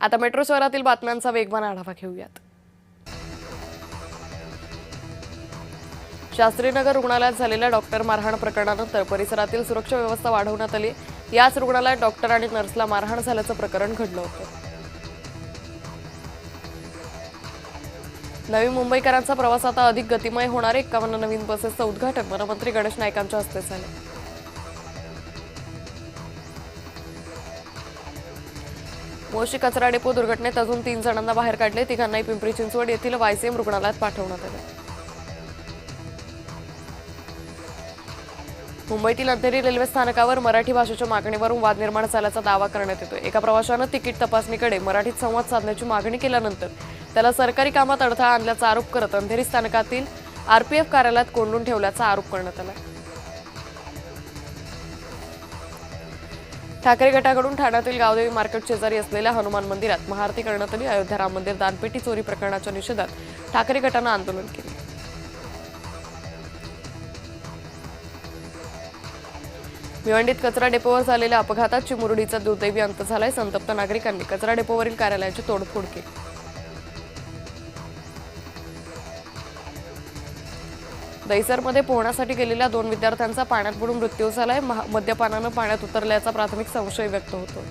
आता मेट्रो शहरातील बातम्यांचा वेगवान आढावा घेऊयात। शास्त्रीनगर रुग्णालयात झालेल्या डॉक्टर मारहाण प्रकरणानंतर परिसरातील सुरक्षा व्यवस्था वाढवण्यात आली। याच रुग्णालयात डॉक्टर आणि नर्सला मारहाण झाल्याचं प्रकरण घडलं होतं। नवी मुंबईकरांचा प्रवास आता अधिक गतिमय होणार। 51 नवीन बसेसचं उद्घाटन वनमंत्री गणेश नाईकांच्या हस्ते झालं। मोशी कचरा डेपो दुर्घटनेत अजून 3 जणांना बाहेर काढले। तिघांनाही पिंपरी चिंचवड येथील वायसीएम रुग्णालयात पाठवण्यात आले। मुंबईतील अंधेरी रेल्वे स्थानकावर मराठी भाषेच्या मागणीवरून वाद निर्माण झाल्याचा दावा करण्यात येतोय। एका प्रवाशानं तिकीट तपासणीकडे मराठीत संवाद साधण्याची मागणी केल्यानंतर त्याला सरकारी कामात अडथळा आणल्याचा आरोप करत अंधेरी स्थानकातील आरपीएफ कार्यालयात कोंडून ठेवल्याचा आरोप करण्यात आला। ठाकरे गटाकडून ठाण्यातील गावदेवी मार्केट शेजारी असलेल्या हनुमान मंदिरात महाआरती करण्यात आली। अयोध्या राम मंदिर दानपेटी चोरी प्रकरणाच्या निषेधात ठाकरे गटानं आंदोलन केले। भिवंडीत कचरा डेपोवर झालेल्या अपघातात चिमुरडीचा दुर्दैवी अंत झालाय। संतप्त नागरिकांनी कचरा डेपोवरील कार्यालयाची तोडफोड केली। दहिसरमध्ये पोहण्यासाठी गेलेल्या 2 विद्यार्थ्यांचा पाण्यात बुडून मृत्यू झालाय। मद्यपानानं पाण्यात उतरल्याचा प्राथमिक संशय व्यक्त होतो।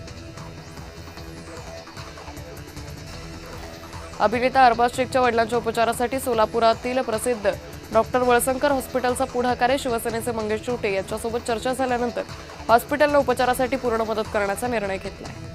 अभिनेता अरबाज शेखच्या वडिलांच्या उपचारासाठी सोलापुरातील प्रसिद्ध डॉक्टर वळसंकर हॉस्पिटलचा पुढाकार आहे। शिवसेनेचे मंगेश चोटे यांच्यासोबत चर्चा झाल्यानंतर हॉस्पिटलने उपचारासाठी पूर्ण मदत करण्याचा निर्णय घेतलाय।